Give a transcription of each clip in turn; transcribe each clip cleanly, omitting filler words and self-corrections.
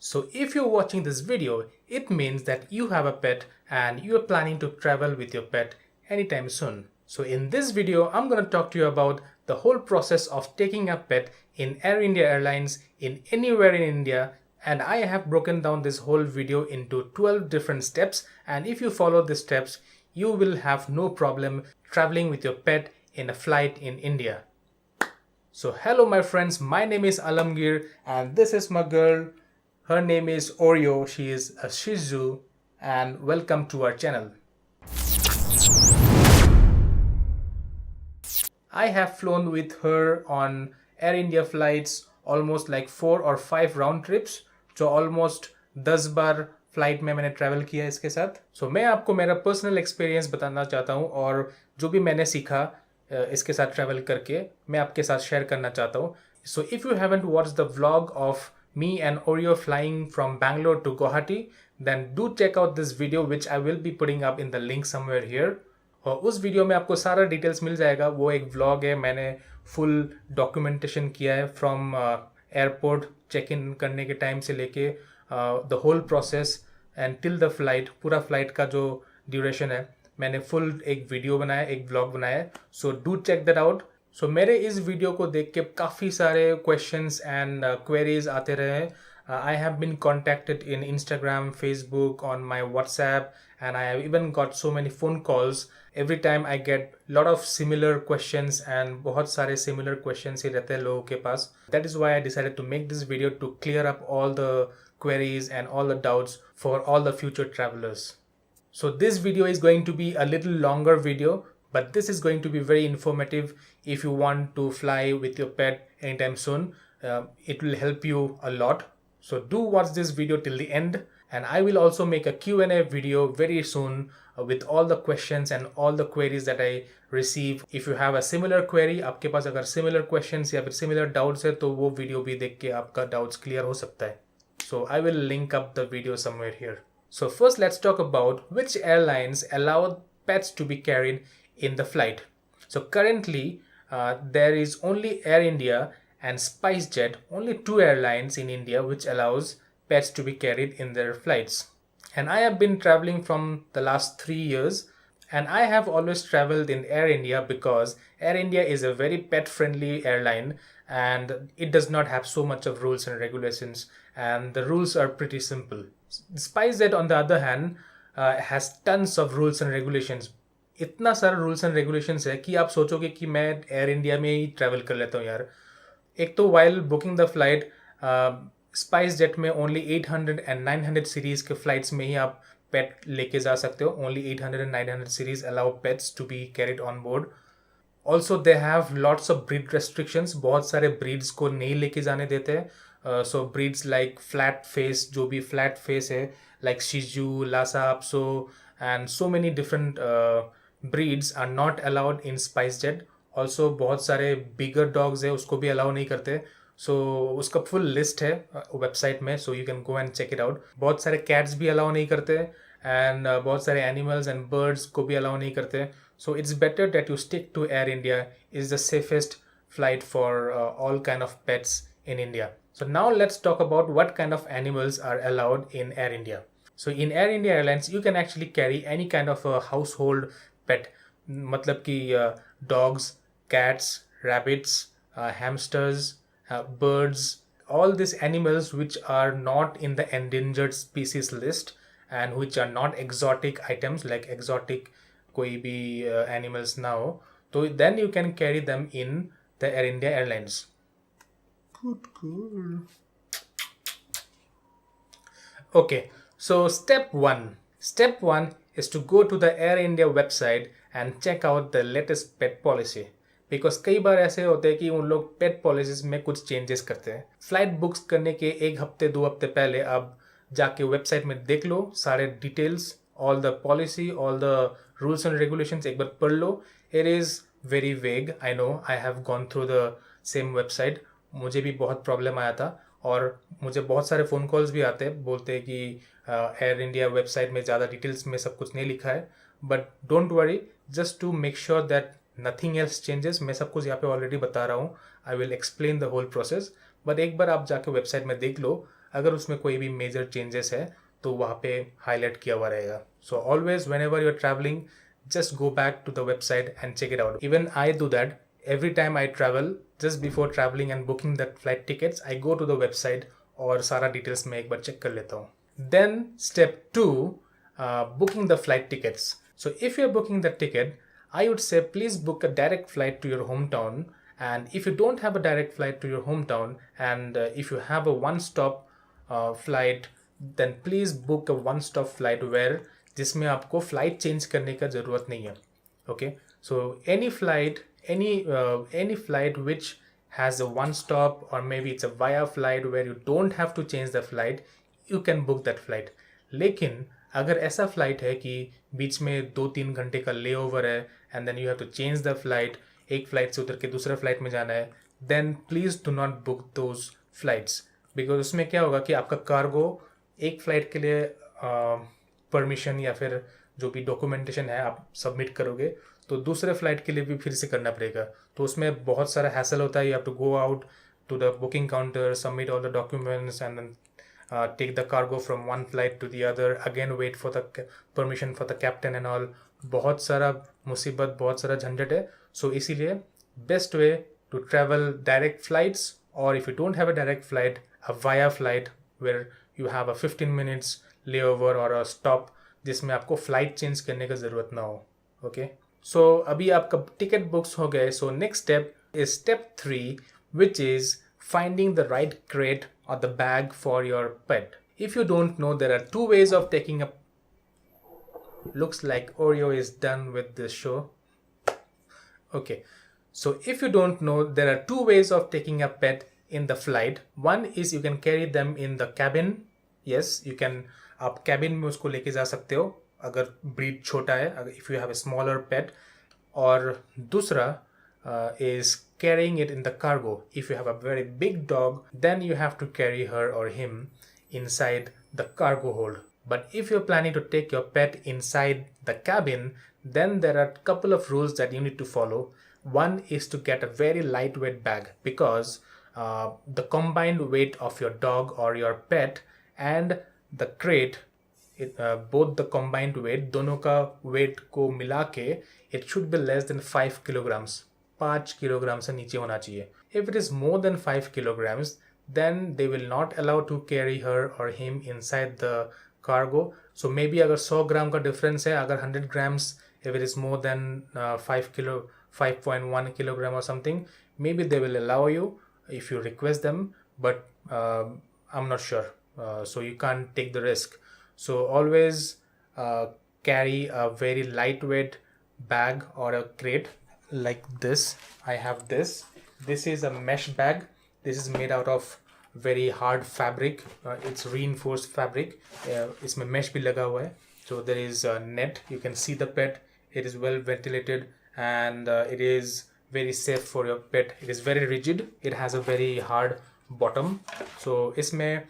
So if you're watching this video, it means that you have a pet and you're planning to travel with your pet anytime soon. So in this video, I'm going to talk to you about the whole process of taking a pet in Air India Airlines in anywhere in India. And I have broken down this whole video into 12 different steps. And if you follow the steps, you will have no problem traveling with your pet in a flight in India. So hello my friends, my name is Alamgir and this is my girl. Her name is Oreo, she is a Shih Tzu, and welcome to our channel. I have flown with her on Air India flights almost like 4 or 5 round trips, जो almost 10 बार flight में मैंने travel किया इसके साथ. So मैं आपको मेरा personal experience बताना चाहता हूँ और जो भी मैंने सीखा इसके साथ ट्रैवल करके मैं आपके साथ शेयर करना चाहता हूँ. So if you haven't watched the vlog of me and Oreo flying from Bangalore to Guwahati, then do check out this video which I will be putting up in the link somewhere here. और उस video में आपको सारा details मिल जाएगा. वो एक vlog है, मैंने फुल डॉक्यूमेंटेशन किया है फ्रॉम एयरपोर्ट चेक इन करने के टाइम से लेके the whole process and till the flight. पूरा फ्लाइट का जो ड्यूरेशन है मैंने फुल एक वीडियो बनाया, एक व्लॉग बनाया है. So do check that out. So मेरे इस वीडियो को देख के काफ़ी सारे क्वेश्चंस एंड क्वेरीज आते रहे. I have been contacted in Instagram, Facebook, on my WhatsApp, and I have even got so many phone calls. Every time I get lot of similar questions and बहुत सारे similar questions ही रहते हैं लोगों के पास. That is why I decided to make this video to clear up all the queries and all the doubts for all the future travelers. So this video is going to be a little longer video, but this is going to be very informative if you want to fly with your pet anytime soon. It will help you a lot. So do watch this video till the end, and I will also make a Q&A video very soon with all the questions and all the queries that I receive. If you have a similar query, आपके पास अगर similar questions या फिर similar doubts है तो वो video भी देख के आपका doubts clear हो सकता है. So I will link up the video somewhere here. So first let's talk about which airlines allow pets to be carried in the flight. So currently there is only Air India and SpiceJet, only 2 airlines in India which allows pets to be carried in their flights. And I have been traveling from the last 3 years, and I have always traveled in Air India because Air India is a very pet friendly airline and it does not have so much of rules and regulations, and the rules are pretty simple. SpiceJet on the other hand has tons of rules and regulations. इतना सारा rules and regulations है कि आप सोचोगे कि मैं air India में ही travel कर लेता हूँ यार. एक तो while booking the flight SpiceJet में ओनली 800 एंड 900 सीरीज के फ्लाइट्स में ही आप पेट लेके जा सकते हो. Only 800 and 900 series allow pets to be carried on board. Also they have lots of breed restrictions. बहुत सारे ब्रीड्स को नहीं लेके जाने देते हैं. So breeds like flat face, जो भी फ्लैट फेस है, लाइक शिजू, Lhasa Apso and so many different breeds are not allowed in SpiceJet. Also बहुत सारे बिगर डॉग्स है उसको भी अलाउ नहीं करते. सो उसका फुल लिस्ट है वेबसाइट में, so you can go and check it out. बहुत सारे कैट्स भी अलाउ नहीं करते एंड बहुत सारे एनिमल्स एंड बर्ड्स को भी अलाउ नहीं करते. So it's better that you stick to Air India. Is the safest flight for all kind of pets in India. So now let's talk about what kind of animals are allowed in Air India. So in Air India Airlines, you can actually carry any kind of a household pet. मतलब कि dogs, cats, rabbits, hamsters, birds, all these animals which are not in the endangered species list and which are not exotic items, like exotic कोई भी animals ना हो, तो then you can carry them in the Air India Airlines. Good girl. Okay, so step one is to go to the Air India website and check out the latest pet policy. Because कई बार ऐसे होते हैं कि उन लोग पेट policies में कुछ changes करते हैं. फ्लाइट बुक्स करने के 1 हफ्ते 2 हफ्ते पहले आप जाके वेबसाइट में देख लो सारे details, all the policy, all the rules and regulations एक बार पढ़ लो. It is very vague, I know, I have gone through the same website. मुझे भी बहुत प्रॉब्लम आया था और मुझे बहुत सारे फ़ोन कॉल्स भी आते हैं, बोलते हैं कि एयर इंडिया वेबसाइट में ज़्यादा डिटेल्स में सब कुछ नहीं लिखा है. But don't worry, just to make sure that nothing else changes. मैं सब कुछ यहाँ पे ऑलरेडी बता रहा हूँ. I will explain the whole process. But एक बार आप जाके वेबसाइट में देख लो. अगर उसमें कोई भी मेजर चेंजेस है तो वहाँ पे हाईलाइट किया हुआ रहेगा. So always whenever you are travelling, just go back to the website and check it out. Even I do that every time I travel. Just before traveling and booking that flight tickets, I go to the website और सारा details में एक बार check कर लेता हूँ. Then step 2, booking the flight tickets. So if you're booking the ticket, I would say please book a direct flight to your hometown. And if you don't have a direct flight to your hometown, and if you have a one-stop flight, then please book a one-stop flight where जिसमें आपको flight change करने का ज़रूरत नहीं है. Okay, so any flight which has a one stop और maybe it's a via flight where you don't have to change the flight, you can book that flight. लेकिन अगर ऐसा फ्लाइट है कि बीच में 2-3 घंटे का ले ओवर है and then you have to change the flight, एक फ्लाइट से उतर के दूसरे फ्लाइट में जाना है, then please do not book those flights. Because उसमें क्या होगा कि आपका कार्गो एक फ़्लाइट के लिए परमिशन या फिर जो भी डॉक्यूमेंटेशन है आप सबमिट करोगे तो दूसरे फ्लाइट के लिए भी फिर से करना पड़ेगा. तो उसमें बहुत सारा हैसल होता है. You have to go out to the booking counter, submit all the documents and then take the cargo from one flight to the other, again wait for the permission for the captain and all. बहुत सारा मुसीबत, बहुत सारा झंझट है. So इसीलिए best way to travel direct flights, और if you don't have a direct flight, a via flight where you have a 15 minutes layover और स्टॉप जिसमें आपको फ्लाइट चेंज करने का ज़रूरत ना हो. ओके, सो अभी आपका टिकट बुक्स हो गए. So next step is step 3, which is finding the right crate और the bag for your pet. If you don't know, there are 2 ways of taking a, looks like Oreo is done with this show. Okay, so if you don't know, there are 2 ways of taking a pet in the flight. One is you can carry them in the cabin. Yes, you can, आप cabin में उसको लेके जा सकते हो अगर breed छोटा है, अगर if you have a smaller pet. और दूसरा is carrying it in the cargo. If you have a very big dog, then you have to carry her or him inside the cargo hold. But if you're planning to take your pet inside the cabin, then there are a couple of rules that you need to follow. One is to get a very lightweight bag, because the combined weight of your dog or your pet and the crate, both the combined weight, दोनों का weight को मिला के it should be less than 5 kilograms. 5 kilogram से नीचे होना चाहिए. If it is more than 5 kilograms, then they will not allow to carry her or him inside the cargo. So maybe अगर 100 ग्राम का difference है, अगर 100 grams, if it is more than 5.1 kilogram or something, maybe they will allow you if you request them, but I'm not sure. So you can't take the risk. So always carry a very lightweight bag or a crate like this. I have this. This is a mesh bag. This is made out of very hard fabric. It's reinforced fabric. इसमें mesh भी लगा हुआ है. So there is a net. You can see the pet. It is well ventilated and it is very safe for your pet. It is very rigid. It has a very hard bottom. So इसमें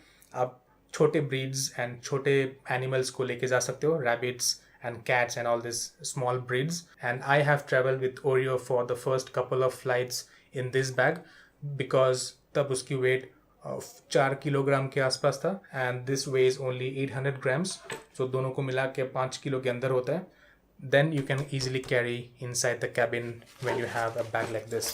आप छोटे breeds and छोटे animals को लेके जा सकते हो. Rabbits and cats and all these small breeds. And I have traveled with Oreo for the first couple of flights in this bag, because तब उसकी weight 4 किलोग्राम के आसपास था and this weighs only 800 grams. So दोनों को मिला के 5 kilo के अंदर होता है. Then you can easily carry inside the cabin when you have a bag like this.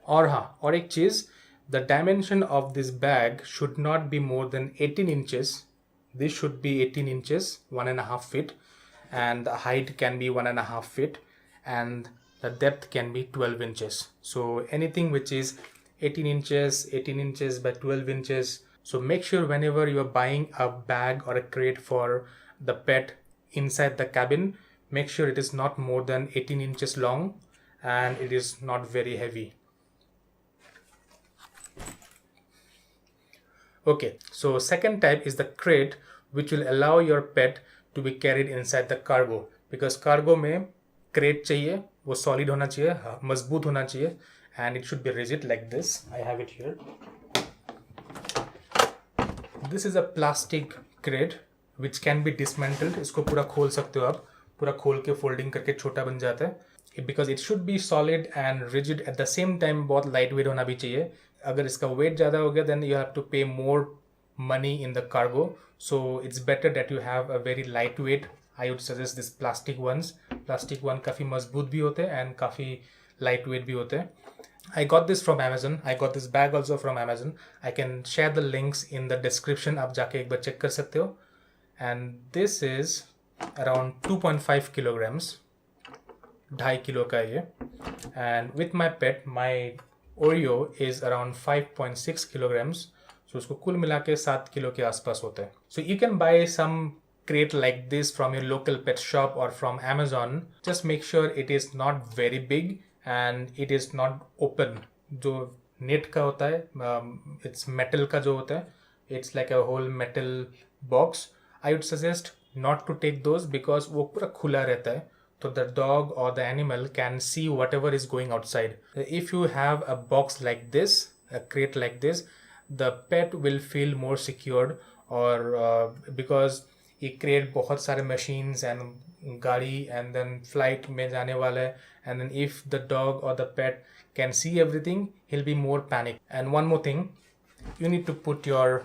और हाँ, और एक चीज़, the dimension of this bag should not be more than 18 inches. This should be 18 inches, 1.5 feet, and the height can be 1.5 feet, and the depth can be 12 inches. So anything which is 18 inches by 12 inches. So make sure whenever you are buying a bag or a crate for the pet inside the cabin, make sure it is not more than 18 inches long and it is not very heavy. Okay, so second type is the crate, which will allow your pet to be carried inside the cargo, because cargo में crate चाहिए, वो solid होना चाहिए, मजबूत होना चाहिए, and it should be rigid like this. I have it here. This is a plastic crate which can be dismantled. इसको पूरा खोल सकते हो आप, पूरा खोल के folding करके छोटा बन जाता है. Because it should be solid and rigid at the same time. बहुत lightweight होना भी चाहिए. अगर इसका weight ज़्यादा हो गया then you have to pay more money in the cargo. So it's better that you have a very lightweight. I would suggest this plastic ones. Plastic one काफ़ी मजबूत भी होते हैं and काफ़ी lightweight भी होते हैं. I got this from Amazon. I got this bag also from Amazon. I can share the links in the description. आप जाके एक बार चेक कर सकते हो. And this is around 2.5 kilograms. 2.5 kilo का ये. And with my pet, my Oreo is around 5.6 kilograms. So उसको कुल मिला के 7 किलो के आसपास होता है. So you can buy some crate like this from your local pet shop or from Amazon. Just make sure it is not very big and it is not open. जो net का होता है, it's metal का जो होता है, it's like a whole metal box. I would suggest not to take those because वो पूरा खुला रहता है. So the dog or the animal can see whatever is going outside. If you have a box like this, a crate like this, the pet will feel more secured. Or because ये crate बहुत सारे machines and गाड़ी and then flight में जाने वाला है, and then if the dog or the pet can see everything, he'll be more panicked. And one more thing, you need to put your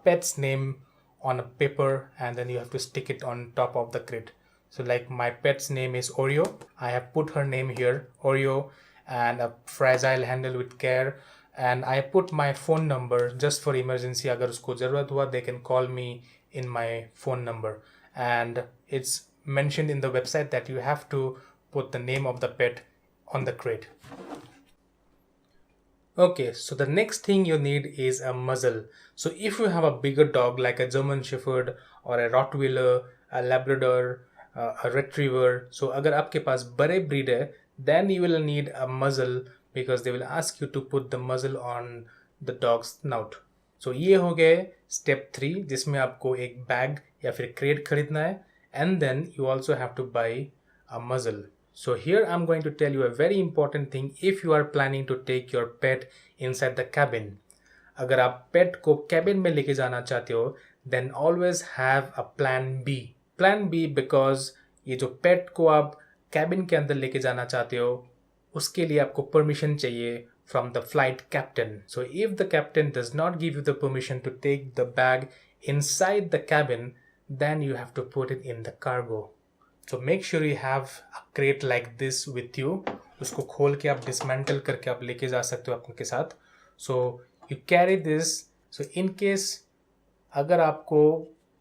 pet's name on a paper and then you have to stick it on top of the crate. So like my pet's name is Oreo. I have put her name here, Oreo, and a fragile handle with care. And I put my phone number just for emergency. अगर उसको ज़रूरत हुआ, they can call me in my phone number. And it's mentioned in the website that you have to put the name of the pet on the crate. Okay, so the next thing you need is a muzzle. So if you have a bigger dog like a German Shepherd or a Rottweiler, a Labrador, a Retriever, so अगर आपके पास बड़े breed है, then you will need a muzzle because they will ask you to put the muzzle on the dog's snout. So ये हो गए step 3 जिसमें आपको एक bag या फिर crate खरीदना है, and then you also have to buy a muzzle. So here I'm going to tell you a very important thing if you are planning to take your pet inside the cabin. अगर आप pet को cabin में लेके जाना चाहते हो, then always have a plan B. Plan B because ये जो pet को आप cabin के अंदर लेके जाना चाहते हो, उसके लिए आपको permission चाहिए from the flight captain. So if the captain does not give you the permission to take the bag inside the cabin, then you have to put it in the cargo. So make sure you have a crate like this with you. उसको खोल के आप dismantle करके आप लेके जा सकते हो आपके साथ. So you carry this. So in case अगर आपको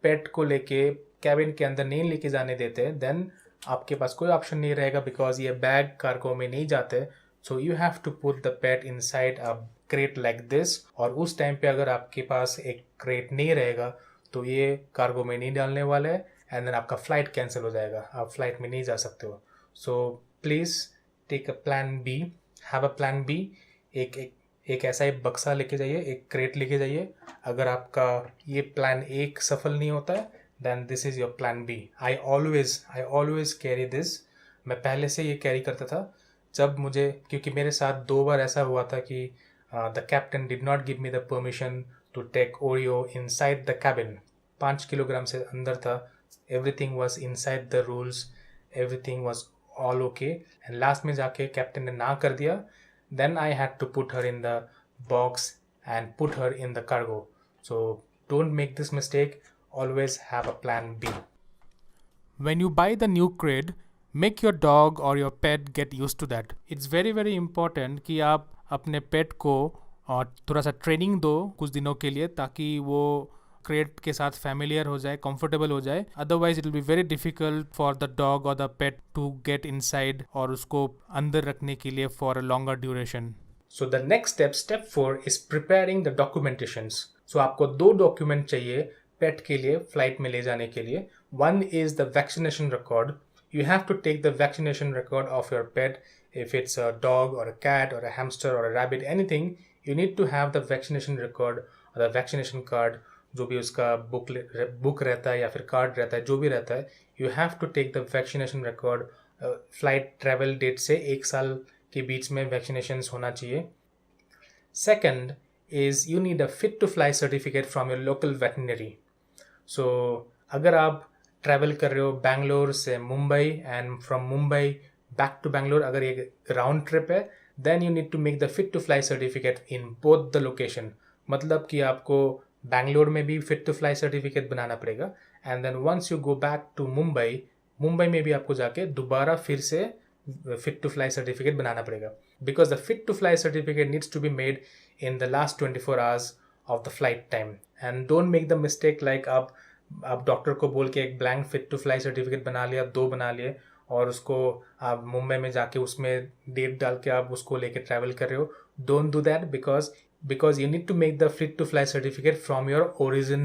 pet को लेके cabin के अंदर नहीं लेके जाने देते, then आपके पास कोई ऑप्शन नहीं रहेगा because ये बैग कार्गो में नहीं जाते. So you have to put the pet inside a crate like this. और उस टाइम पे अगर आपके पास एक crate नहीं रहेगा तो ये कार्गो में नहीं डालने वाले हैं and then आपका फ्लाइट कैंसिल हो जाएगा, आप फ्लाइट में नहीं जा सकते हो. So please take a plan B, have a plan B. एक ऐसा ही बक्सा लेके जाइए, एक क्रेट लेके जाइए. अगर आपका ये प्लान A सफल नहीं होता है, then this is your plan B. I always carry this. मैं पहले से ये कैरी करता था जब मुझे, क्योंकि मेरे साथ 2 बार ऐसा हुआ था कि the captain did not give me the permission to take Oreo inside the cabin. 5 kilogram से अंदर था. Everything was inside the rules. Everything was all okay. And last में जाके कैप्टन ने ना कर दिया. Then I had to put her in the box and put her in the cargo. So don't make this mistake. Always have a plan B. When you buy the new crate, make your dog or your pet get used to that. It's very very important कि आप अपने pet को थोड़ा सा training दो कुछ दिनों के लिए ताकि वो क्रेट के साथ फैमिलियर हो जाए, कंफर्टेबल हो जाए. Otherwise it will be very difficult for the dog और the pet to get inside और उसको अंदर रखने के लिए for a longer duration. So the next step, step 4 is preparing the documentations. सो आपको 2 डॉक्यूमेंट चाहिए पेट के लिए फ्लाइट में ले जाने के लिए. One is the vaccination record. You have to take the vaccination record of your pet. If it's a dog or a cat or a hamster or a rabbit, anything, you need to have the vaccination record or the vaccination card. जो भी उसका book रहता है या फिर card रहता है, जो भी रहता है, you have to take the vaccination record. Flight travel date से 1 साल के बीच में वैक्सीनेशंस होना चाहिए. Second is you need a fit to fly certificate from your local veterinary. So अगर आप ट्रैवल कर रहे हो बैंगलोर से Mumbai and from Mumbai back to Bangalore, अगर ये राउंड ट्रिप है, then you need to make the fit to fly certificate in both the location. मतलब कि आपको बैंगलोर में भी फिट टू फ्लाई सर्टिफिकेट बनाना पड़ेगा, and then once you go back to Mumbai, Mumbai में भी आपको जाके दोबारा फिर से फिट टू फ्लाई सर्टिफिकेट बनाना पड़ेगा, because the fit to fly certificate needs to be made in the last 24 hours of the flight time. And don't make the mistake like आप डॉक्टर को बोल के एक blank fit to fly certificate बना लिया, 2 बना लिए, और उसको आप मुंबई में जाके उसमें डेट डाल के आप उसको लेके ट्रैवल कर रहे हो. Don't do that, because you need to make the fit to fly certificate from your origin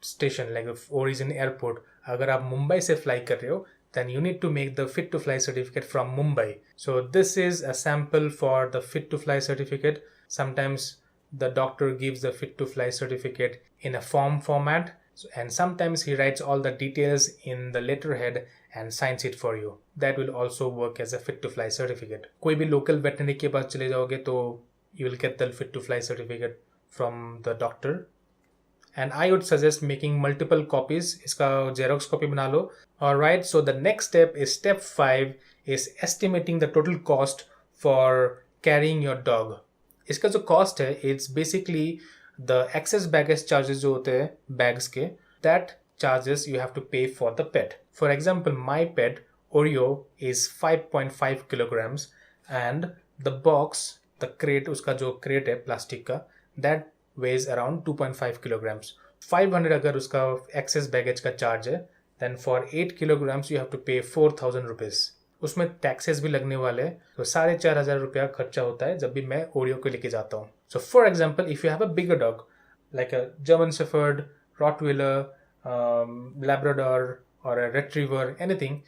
station, like origin airport. अगर आप मुंबई से फ्लाई कर रहे हो, then you need to make the fit to fly certificate from Mumbai. So this is a sample for the fit to fly certificate. Sometimes the doctor gives the fit to fly certificate in a form format, and sometimes he writes all the details in the letterhead and signs it for you. That will also work as a fit to fly certificate. कोई भी local veterinary के पास चले जाओगे तो you will get the fit to fly certificate from the doctor. And I would suggest making multiple copies. इसका xerox copy बना लो. Alright, so the next step is step 5 is estimating the total cost for carrying your dog. इसका जो cost है, it's basically the excess baggage charges जो होते हैं bags के, that charges you have to pay for the pet. For example, my pet Oreo is 5.5 kilograms and the box, the crate, उसका जो crate है प्लास्टिक का, that weighs around 2.5 kilograms. 500 अगर उसका excess baggage का charge है, then for 8 kilograms you have to pay 4,000 rupees. उसमें taxes भी लगने वाले हैं, तो 4,500 रुपया खर्चा होता है जब भी मैं ओरियो को लेके जाता हूँ. So for example, if you have a bigger dog like a German Shepherd, Rottweiler, Labrador or a Retriever, anything,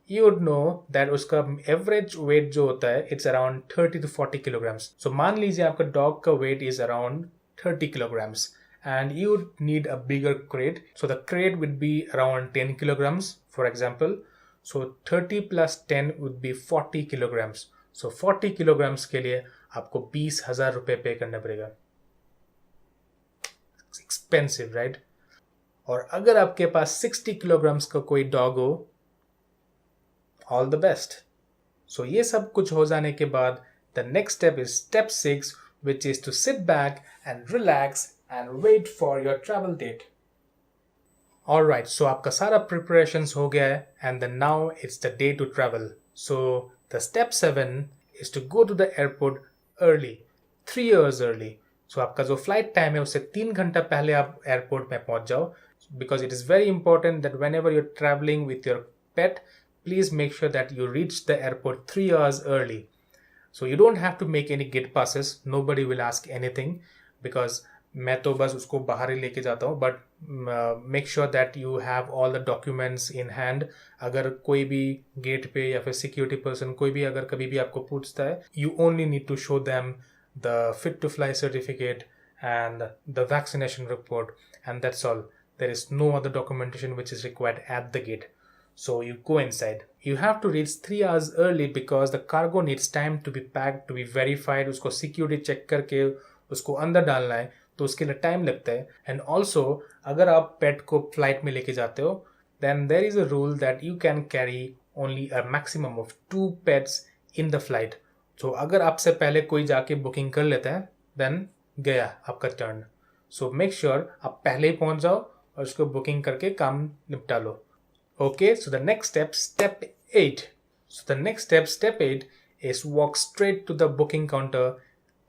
you would know that उसका average weight जो होता है it's around 30 to 40 kilograms. So मान लीजिए आपका dog का weight is around 30 kilograms and you would need a bigger crate. So the crate would be around 10 kilograms, for example. So 30 plus 10 would be 40 kilograms. So 40 kilograms के लिए आपको 20,000 रुपये पे करना पड़ेगा. It's expensive, right? और अगर आपके पास 60 kilograms का कोई dog हो, all the best. So ये सब कुछ हो जाने के बाद the next step is step 6, which is to sit back and relax and wait for your travel date. Alright, so आपका सारा preparations हो गया है and then now it's the day to travel. So the step 7 is to go to the airport early, 3 hours early. So आपका जो flight time है उससे 3 घंटा पहले आप airport में पहुंच जाओ, because it is very important that whenever you're traveling with your pet, please make sure that you reach the airport 3 hours early. So you don't have to make any gate passes. Nobody will ask anything because मैं तो बस उसको बाहर ही लेके जाता हूँ. But make sure that you have all the documents in hand. अगर कोई भी गेट पे या फिर security person कोई भी अगर कभी भी आपको पूछता है, you only need to show them the fit to fly certificate and the vaccination report, and that's all. There is no other documentation which is required at the gate. So you go inside. You have to reach 3 hours early because the cargo needs time to be packed, to be verified. उसको security check करके उसको अंदर डालना है, तो उसके लिए time लगता है. एंड ऑल्सो अगर आप पेट को फ्लाइट में लेके जाते हो, then there is a rule that you can carry only a maximum of 2 pets in the flight. So अगर आपसे पहले कोई जाके बुकिंग कर लेता है, then गया आपका टर्न. So make sure आप पहले ही पहुंच जाओ और उसको बुकिंग करके काम निपटा लो. Okay, so the next step, step 8. So the next step, step 8, is walk straight to the booking counter.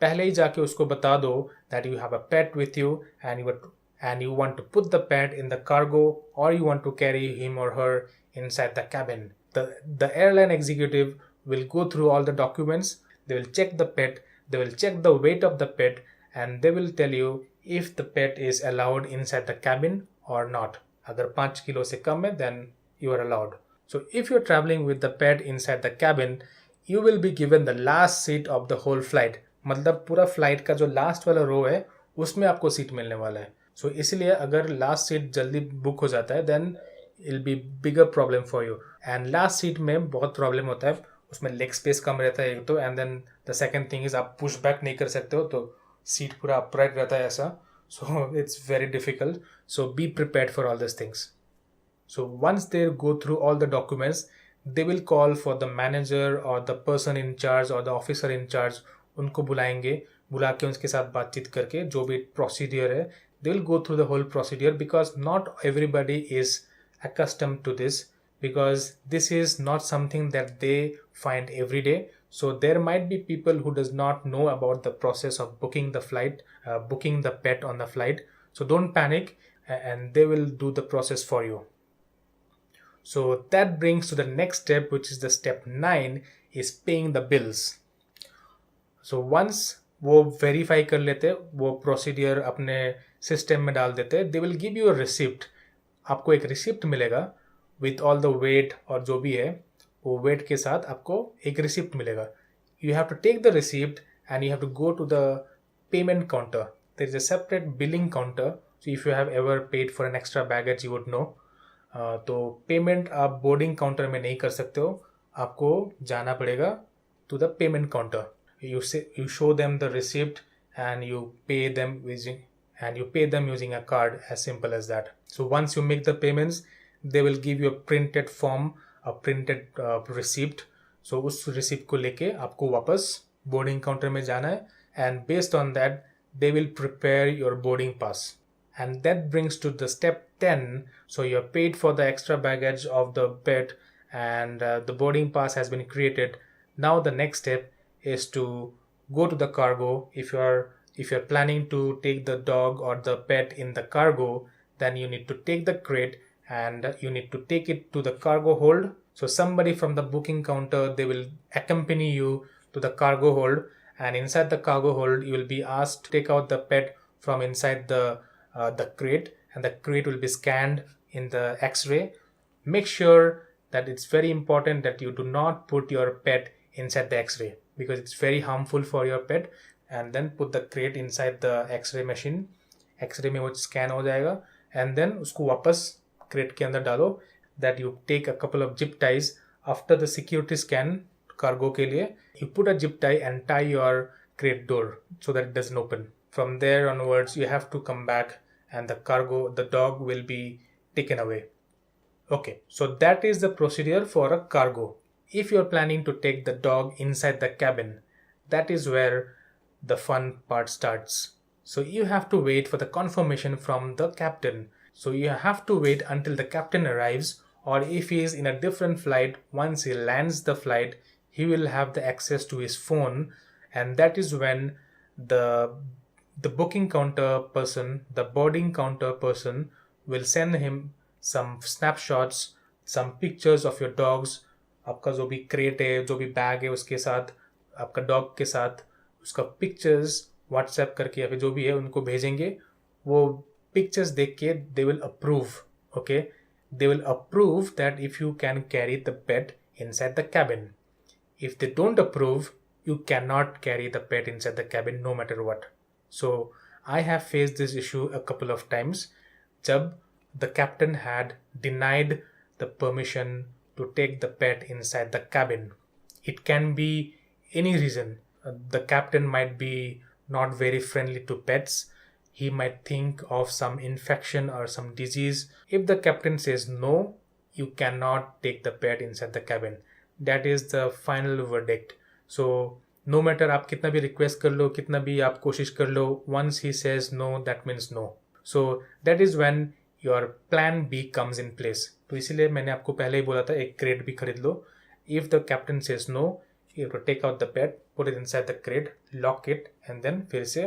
पहले ही जाके उसको बता दो that you have a pet with you and you want to put the pet in the cargo or you want to carry him or her inside the cabin. The airline executive will go through all the documents. They will check the pet. They will check the weight of the pet and they will tell you if the pet is allowed inside the cabin or not. अगर 5 kilo से कम है, then you are allowed. So if you're traveling with the pet inside the cabin, you will be given the last seat of the whole flight. मतलब पूरा flight का जो last वाला रो है उसमें आपको सीट मिलने वाला है. सो इसलिए अगर लास्ट सीट जल्दी बुक हो जाता है, then I'll be bigger problem for you. And last seat में बहुत प्रॉब्लम होता है, उसमें लेग स्पेस कम रहता है एक तो, and then the second thing is आप पुश बैक नहीं कर सकते हो, तो सीट पूरा अपराइट रहता है ऐसा. So it's very difficult. So be prepared for all these things. So once they go through all the documents, they will call for the manager or the person in charge or the officer in charge. उनको बुलाएंगे, बुला के उसके साथ बातचीत करके जो भी प्रोसीडियर है, they will go through the whole procedure, because not everybody is accustomed to this, because this is not something that they find every day. So there might be people who does not know about the process of booking the flight, booking the pet on the flight. So don't panic, and they will do the process for you. So that brings to the next step, which is the step 9, is paying the bills. So once वो verify कर लेते, वो procedure अपने system में डाल देते, they will give you a receipt. आपको एक रिसिप्ट मिलेगा विथ ऑल द वेट, और जो भी है वो वेट के साथ आपको एक रिसिप्ट मिलेगा. You have to take the receipt and you have to go to the payment counter. There is a separate billing counter. So if you have ever paid for an extra baggage, you would know. तो payment आप boarding counter में नहीं कर सकते हो, आपको जाना पड़ेगा to the payment counter. You show them the receipt and you pay them using a card, as simple as that. So once you make the payments, they will give you a printed form, a printed receipt. So उस receipt को लेके आपको वापस boarding counter में जाना है, and based on that they will prepare your boarding pass. And that brings to the step 10. So you are paid for the extra baggage of the pet, and the boarding pass has been created. Now the next step is to go to the cargo. If you're planning to take the dog or the pet in the cargo, then you need to take the crate and you need to take it to the cargo hold. So somebody from the booking counter, they will accompany you to the cargo hold, and inside the cargo hold you will be asked to take out the pet from inside the crate, and the crate will be scanned in the X-ray. Make sure that it's very important that you do not put your pet inside the X-ray, because it's very harmful for your pet. And then put the crate inside the X-ray machine. X-ray में वो scan हो जाएगा, and then उसको वापस crate के अंदर डालो. That you take a couple of zip ties after the security scan cargo के लिए. You put a zip tie and tie your crate door so that it doesn't open. From there onwards, you have to come back, and the dog will be taken away. Okay, so that is the procedure for a cargo. If you're planning to take the dog inside the cabin, that is where the fun part starts. So you have to wait for the confirmation from the captain. So you have to wait until the captain arrives, or if he is in a different flight, once he lands the flight, he will have the access to his phone, and that is when the booking counter person, the boarding counter person will send him some snapshots, some pictures of your dogs. आपका जो भी crate है, जो भी bag है, उसके साथ आपका डॉग के साथ उसका पिक्चर्स व्हाट्सएप करके या फिर जो भी है उनको भेजेंगे. वो पिक्चर्स देख के they will approve. Okay, they will approve that if you can carry the pet inside the cabin. If they don't approve, you cannot carry the pet inside the cabin no matter what. So I have faced this issue a couple of times. Jab the captain had denied the permission to take the pet inside the cabin. It can be any reason. The captain might be not very friendly to pets. He might think of some infection or some disease. If the captain says no, you cannot take the pet inside the cabin. That is the final verdict. So no matter आप कितना भी request कर लो, कितना भी आप कोशिश कर लो, once he says no, that means no. So that is when your plan B comes in place. तो इसीलिए मैंने आपको पहले ही बोला था एक crate भी खरीद लो. If the captain says no, you have to take out the pet, put it inside the crate, lock it, and then फिर से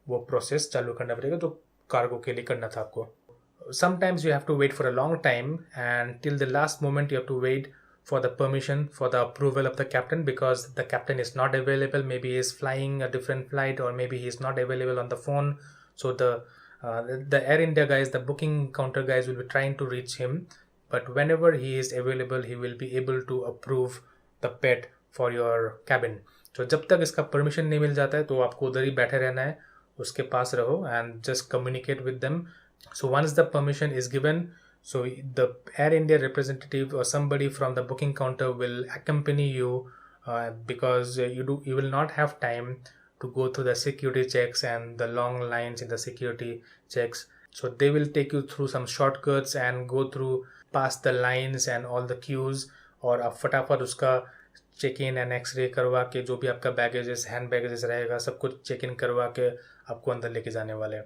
वो process चालू करना पड़ेगा जो cargo के लिए करना था आपको. Sometimes you have to wait for a long time, and till the last moment you have to wait for the permission, for the approval of the captain, because the captain is not available. Maybe he is flying a different flight, or maybe he is not available on the phone. So the Air India guys, the booking counter guys will be trying to reach him, but whenever he is available, he will be able to approve the pet for your cabin. So जब तक इसका permission नहीं मिल जाता है तो आपको उधर ही बैठे रहना है, उसके पास रहो and just communicate with them. So once the permission is given, so the Air India representative or somebody from the booking counter will accompany you, because you will not have time to go through the security checks and the long lines in the security checks. So they will take you through some shortcuts and go through past the lines and all the queues, और आप फटाफट उसका check in and x ray करवा के जो भी आपका baggages hand baggages रहेगा सब कुछ चेक इन करवा के आपको अंदर लेके जाने वाले हैं.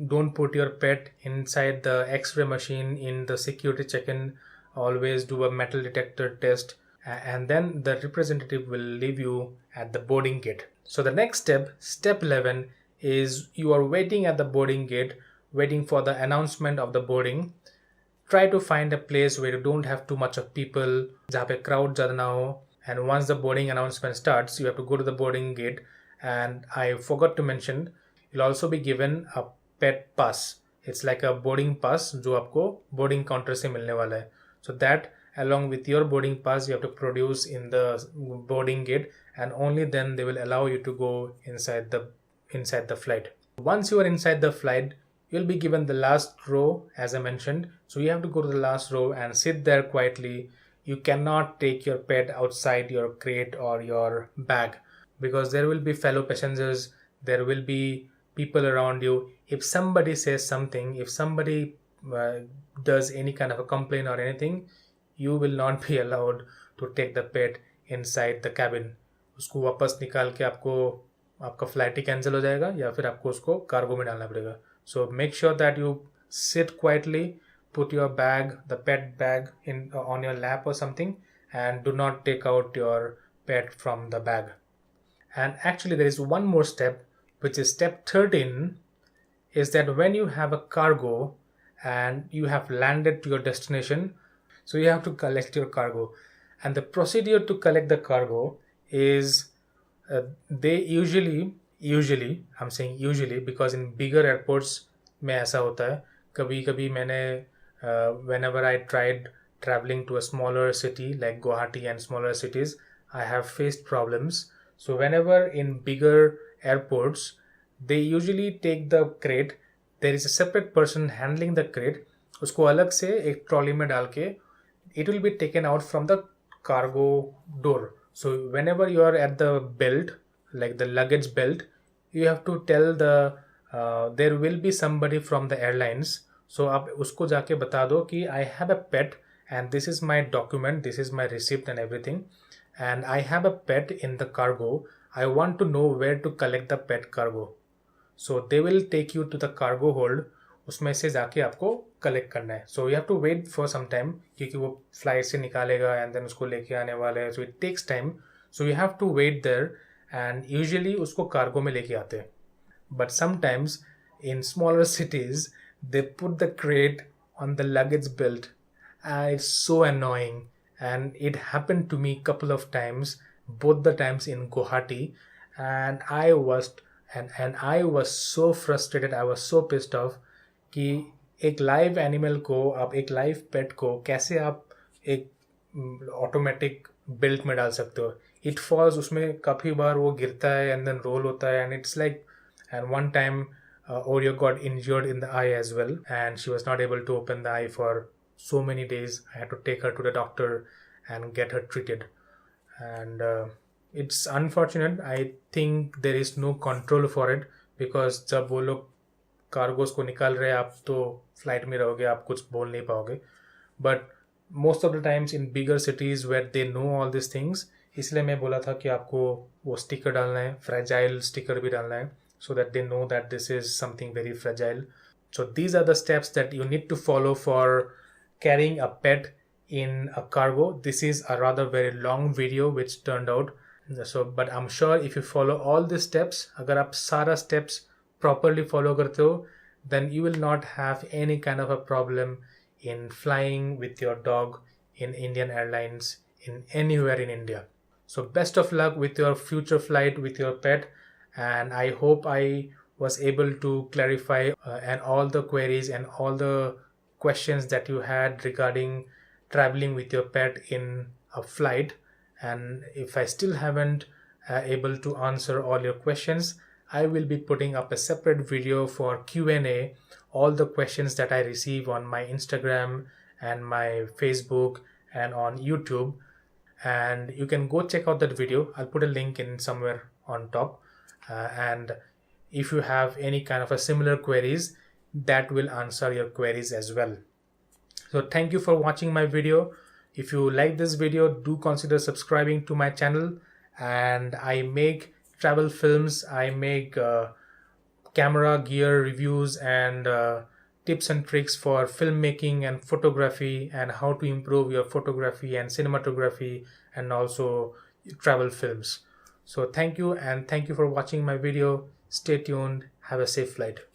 Don't put your pet inside the X-ray machine in the security check in. Always do a metal detector test and then the representative will leave you at the boarding gate. So the next step, step 11, is you are waiting at the boarding gate, waiting for the announcement of the boarding. Try to find a place where you don't have too much of people, जहाँ पे crowd ज़्यादा ना हो. And once the boarding announcement starts, you have to go to the boarding gate. And I forgot to mention, you'll also be given a pet pass. It's like a boarding pass जो आपको boarding counter से मिलने वाला है. So that along with your boarding pass you have to produce in the boarding gate, and only then they will allow you to go inside the flight. Once you are inside the flight, you'll be given the last row as I mentioned. So you have to go to the last row and sit there quietly. You cannot take your pet outside your crate or your bag because there will be fellow passengers, there will be people around you. If somebody says something, if somebody does any kind of a complaint or anything, you will not be allowed to take the pet inside the cabin. उसको वापस निकाल के आपको आपका flight ही cancel हो जाएगा या फिर आपको उसको कार्गो में डालना पड़ेगा. So make sure that you sit quietly, put your bag, the pet bag on your lap or something, and do not take out your pet from the bag. And actually there is one more step, which is step 13, is that when you have a cargo and you have landed to your destination, so you have to collect your cargo. And the procedure to collect the cargo is they usually I'm saying usually because in bigger airports में ऐसा होता है. कभी कभी मैंने whenever I tried traveling to a smaller city like Guwahati and smaller cities, I have faced problems. So whenever in bigger airports, they usually take the crate. There is a separate person handling the crate. उसको अलग से एक trolley में डाल के it will be taken out from the cargo door. So whenever you are at the belt, like the luggage belt, you have to tell there will be somebody from the airlines. So आप उसको जाके बता दो कि I have a pet and this is my document, this is my receipt and everything, and I have a pet in the cargo. I want to know where to collect the pet cargo. So they will take you to the cargo hold. उसमें से जाके आपको collect करना है. So you have to wait for some time क्योंकि वो flight से निकालेगा and then उसको लेके आने वाला है. So it takes time. So you have to wait there and usually उसको कार्गो में लेके आते हैं. But sometimes in smaller cities they put the crate on the luggage belt and it's so annoying. And it happened to me a couple of times, both the times in Guwahati, and I was so frustrated, I was so pissed off कि एक live animal को आप एक live पेट को कैसे आप एक automatic belt में डाल सकते हो. इट फॉल्स, उसमें काफ़ी बार वो गिरता है एंड देन रोल होता है and it's like. And one time Oreo got injured in the eye as well and she was not able to open the eye for so many days. I had to take her to the doctor and get her treated. And it's unfortunate. I think there is no control for it because जब वो लोग cargos को निकाल रहे हैं आप तो flight में रहोगे, आप कुछ बोल नहीं पाओगे. But most of the times in bigger cities where they know all this things, इसलिए मैं बोला था कि आपको वो स्टिकर डालना है, फ्रेजाइल स्टिकर भी डालना है, so that they know that this is something very fragile. So these are the steps that you need to follow for carrying a pet in a cargo. This is a rather very long video which turned out. So but I'm sure if you follow all these steps, अगर आप सारा steps properly follow करते हो, then you will not have any kind of a problem in flying with your dog in Indian Airlines in anywhere in India. So best of luck with your future flight with your pet. And I hope I was able to clarify and all the queries and all the questions that you had regarding traveling with your pet in a flight. And if I still haven't able to answer all your questions, I will be putting up a separate video for Q&A, all the questions that I receive on my Instagram and my Facebook and on YouTube. And you can go check out that video. I'll put a link in somewhere on top. And if you have any kind of a similar queries, that will answer your queries as well. So thank you for watching my video. If you like this video, do consider subscribing to my channel. And I make travel films, I make camera gear reviews and tips and tricks for filmmaking and photography, and how to improve your photography and cinematography, and also travel films. So thank you, and thank you for watching my video. Stay tuned. Have a safe flight.